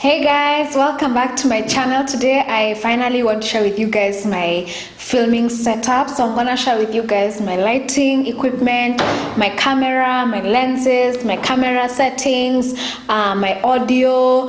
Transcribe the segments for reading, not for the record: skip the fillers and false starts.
Hey guys, welcome back to my channel. Today I finally want to share with you guys my filming setup. So I'm gonna share with you guys my lighting equipment, my camera, my lenses, my camera settings, my audio,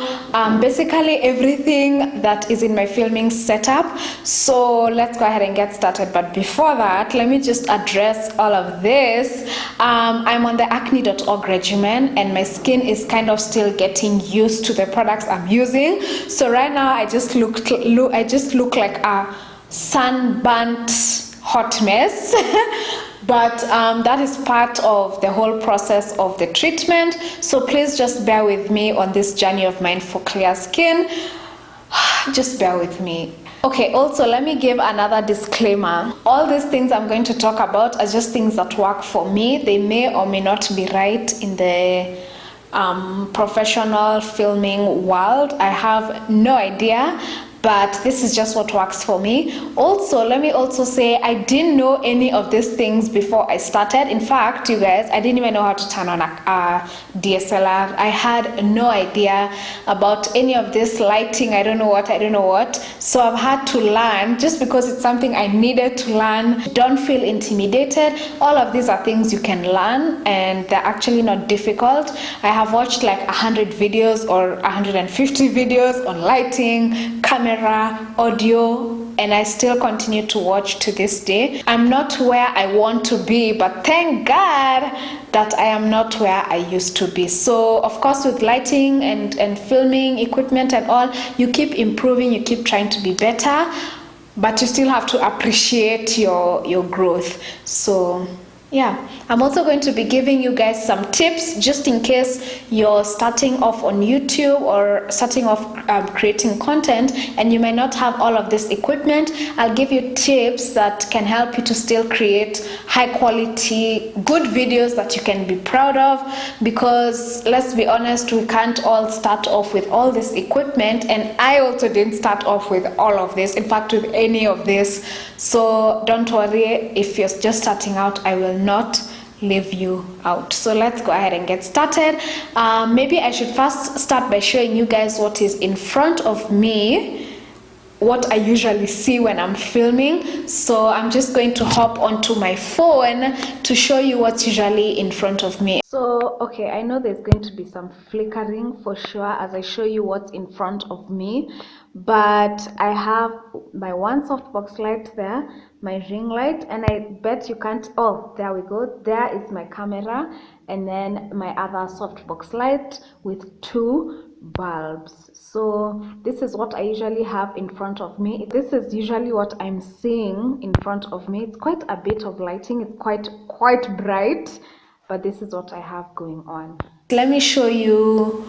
basically everything that is in my filming setup. So let's go ahead and get started. But before that, let me just address all of this. I'm on the acne.org regimen and my skin is kind of still getting used to the products I'm using. So right now I just look like a sunburnt hot mess. But that is part of the whole process of the treatment. So please just bear with me on this journey of mine for clear skin. Just bear with me. Okay, also let me give another disclaimer. All these things I'm going to talk about are just things that work for me. They may or may not be right in the professional filming world. I have no idea, but this is just what works for me. Also, let me also say I didn't know any of these things before I started. In fact, you guys, I didn't even know how to turn on a DSLR. I had no idea about any of this lighting. I don't know what. So I've had to learn just because it's something I needed to learn. Don't feel intimidated. All of these are things you can learn and they're actually not difficult. I have watched like 100 videos or 150 videos on lighting, camera, audio, and I still continue to watch to this day. I'm not where I want to be, but thank God that I am not where I used to be. So of course with lighting and filming equipment and all, you keep improving, you keep trying to be better, but you still have to appreciate your growth. So yeah, I'm also going to be giving you guys some tips just in case you're starting off on YouTube or starting off creating content and you may not have all of this equipment. I'll give you tips that can help you to still create high quality, good videos that you can be proud of, because let's be honest, we can't all start off with all this equipment, and I also didn't start off with all of this, in fact with any of this. So don't worry, if you're just starting out, I will not leave you out. So let's go ahead and get started. Maybe I should first start by showing you guys what is in front of me, what I usually see when I'm filming. So I'm just going to hop onto my phone to show you what's usually in front of me. So okay, I know there's going to be some flickering for sure as I show you what's in front of me, but I have my one softbox light there, my ring light, and I bet you can't, oh there we go, there is my camera, and then my other softbox light with two bulbs. So this is what I usually have in front of me. This is usually what I'm seeing in front of me. It's quite a bit of lighting, it's quite bright, but this is what I have going on. Let me show you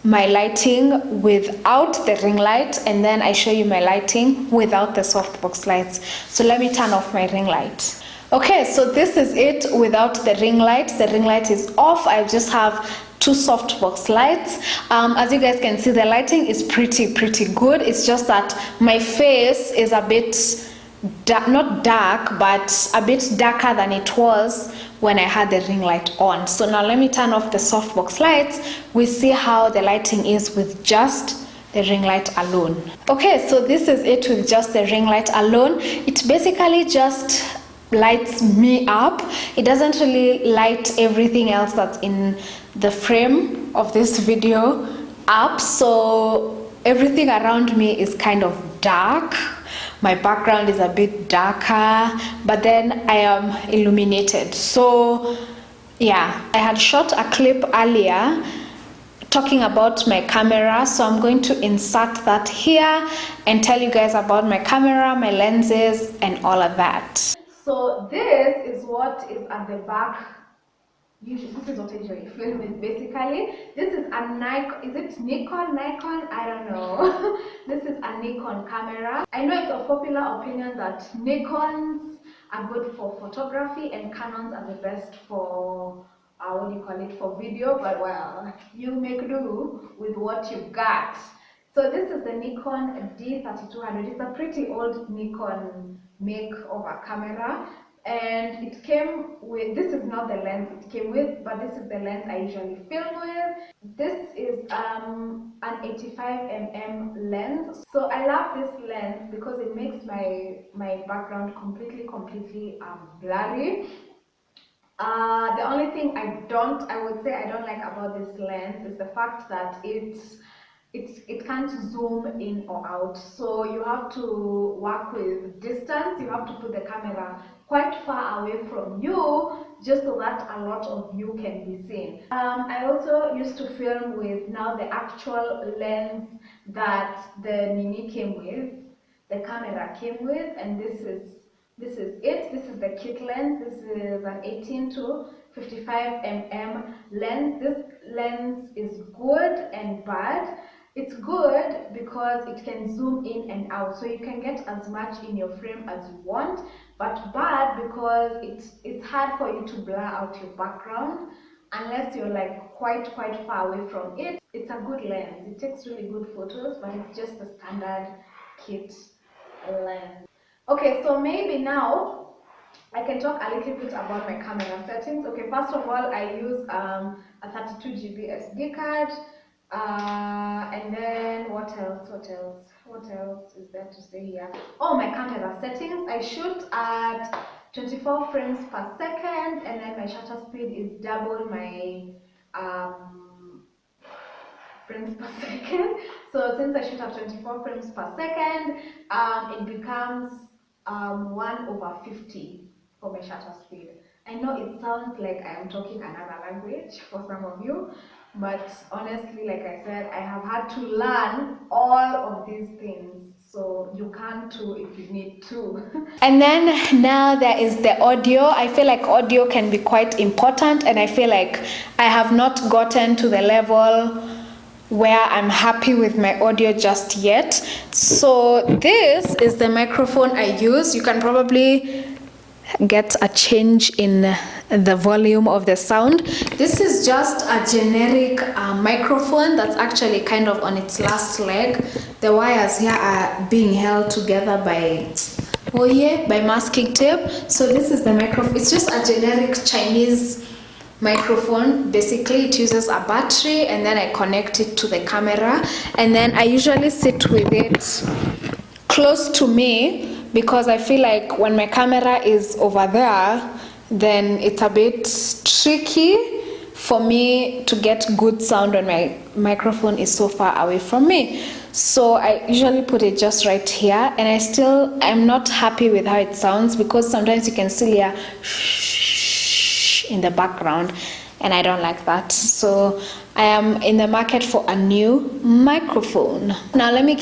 my lighting without the ring light, and then I show you my lighting without the softbox lights. So let me turn off my ring light. Okay, so this is it without the ring light. The ring light is off. I just have two softbox lights. As you guys can see, the lighting is pretty good. It's just that my face is a bit not dark, but a bit darker than it was when I had the ring light on. So now let me turn off the softbox lights. We see how the lighting is with just the ring light alone. Okay, so this is it with just the ring light alone. It basically just lights me up. It doesn't really light everything else that's in the frame of this video up. So everything around me is kind of dark. My background is a bit darker, but then I am illuminated. So yeah, I had shot a clip earlier talking about my camera, so I'm going to insert that here and tell you guys about my camera, my lenses, and all of that. So this is what is at the back. This is what I usually film with. Basically, this is a Nikon, is it Nikon? I don't know. This is a Nikon camera. I know it's a popular opinion that Nikons are good for photography and Canons are the best for what do you call it, for video, but well, you make do with what you got. So this is the Nikon D3200. It's a pretty old Nikon make of a camera. and it came with, this is not the lens it came with, but this is the lens I usually film with. This is an 85mm lens. So I love this lens because it makes my background completely blurry. The only thing I would say I don't like about this lens is the fact that it can't zoom in or out. So you have to work with distance. You have to put the camera quite far away from you just so that a lot of you can be seen. I also used to film with now the actual lens that the Mini came with, the camera came with, and this is it. This is the kit lens. This is an 18 to 55mm lens. This lens is good and bad. It's good because it can zoom in and out, so you can get as much in your frame as you want, but bad because it's hard for you to blur out your background unless you're like quite far away from it. It's a good lens. It takes really good photos, but it's just a standard kit lens. Okay, so maybe now I can talk a little bit about my camera settings. Okay, first of all, I use a 32GB SD card, and then what else is there to say here? Oh, my camera settings. I shoot at 24 frames per second, and then my shutter speed is double my frames per second. So since I shoot at 24 frames per second, it becomes 1/50 for my shutter speed. I know it sounds like I am talking another language for some of you, but honestly, like I said, I have had to learn all of these things. So you can too if you need to. And then now there is the audio. I feel like audio can be quite important, and I feel like I have not gotten to the level where I'm happy with my audio just yet. So this is the microphone I use. You can probably get a change in the volume of the sound. This is just a generic microphone that's actually kind of on its last leg. The wires here are being held together by masking tape. So this is the microphone. It's just a generic Chinese microphone. Basically it uses a battery, and then I connect it to the camera, and then I usually sit with it close to me because I feel like when my camera is over there, then it's a bit tricky for me to get good sound when my microphone is so far away from me. So I usually put it just right here, and I'm not happy with how it sounds because sometimes you can still hear in the background, and I don't like that. So I am in the market for a new microphone. Now let me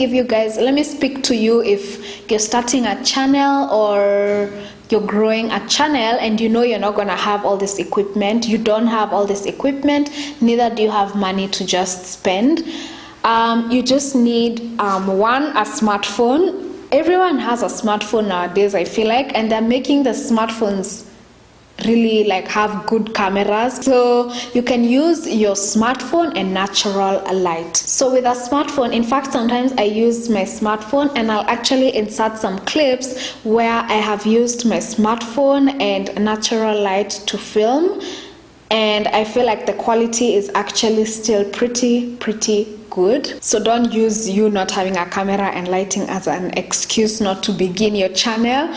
speak to you if you're starting a channel or you're growing a channel and you know you're not gonna have all this equipment. You don't have all this equipment, neither do you have money to just spend. You just need a smartphone. Everyone has a smartphone nowadays, I feel like, and they're making the smartphones really like have good cameras, so you can use your smartphone and natural light. So with a smartphone, in fact sometimes I use my smartphone and I'll actually insert some clips where I have used my smartphone and natural light to film, and I feel like the quality is actually still pretty good. So don't use you not having a camera and lighting as an excuse not to begin your channel.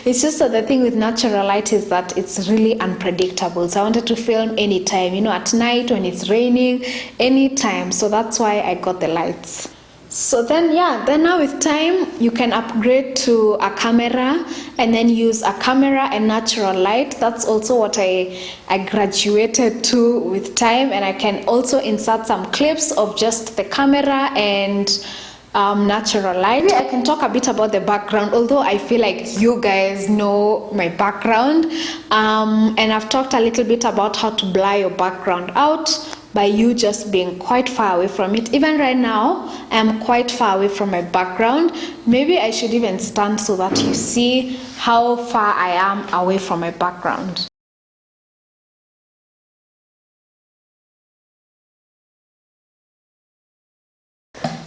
It's just that the thing with natural light is that it's really unpredictable. So I wanted to film anytime, at night, when it's raining, anytime. So that's why I got the lights. So then now with time you can upgrade to a camera and then use a camera and natural light. That's also what I graduated to with time, and I can also insert some clips of just the camera and natural light. Maybe I can talk a bit about the background, although I feel like you guys know my background, and I've talked a little bit about how to blur your background out by you just being quite far away from it. Even right now, I am quite far away from my background. Maybe I should even stand so that you see how far I am away from my background.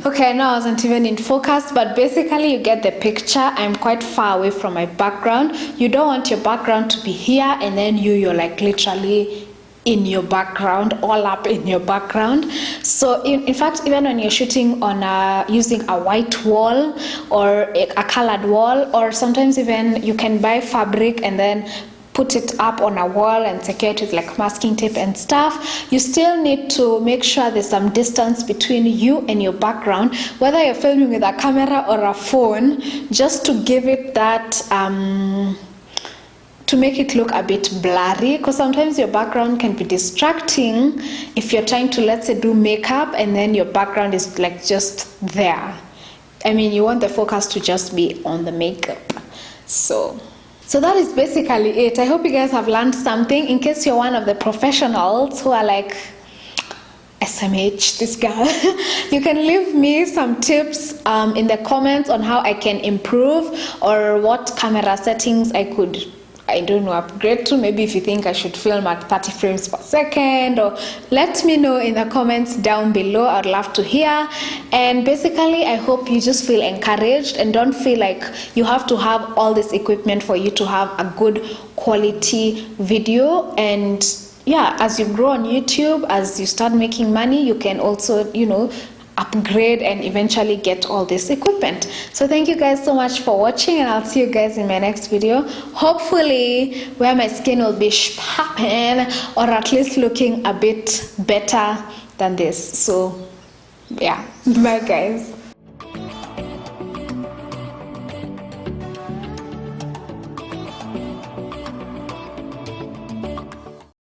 Okay, no, I wasn't even in focus, but basically you get the picture. I'm quite far away from my background. You don't want your background to be here and then you're like literally in your background, all up in your background. So in fact, even when you're shooting on using a white wall or a colored wall, or sometimes even you can buy fabric and then put it up on a wall and secure it with like masking tape and stuff, you still need to make sure there's some distance between you and your background, whether you're filming with a camera or a phone, just to give it that to make it look a bit blurry, because sometimes your background can be distracting if you're trying to, let's say, do makeup and then your background is like just there. I mean, you want the focus to just be on the makeup. So that is basically it. I hope you guys have learned something. In case you're one of the professionals who are like, SMH, this girl, you can leave me some tips in the comments on how I can improve, or what camera settings I don't know, upgrade to. Maybe if you think I should film at 30 frames per second, or let me know in the comments down below. I'd love to hear. And basically, I hope you just feel encouraged and don't feel like you have to have all this equipment for you to have a good quality video. And yeah, as you grow on YouTube, as you start making money, you can also, you know, upgrade and eventually get all this equipment. So thank you guys so much for watching, and I'll see you guys in my next video, hopefully where my skin will be popping, or at least looking a bit better than this. So yeah, bye guys.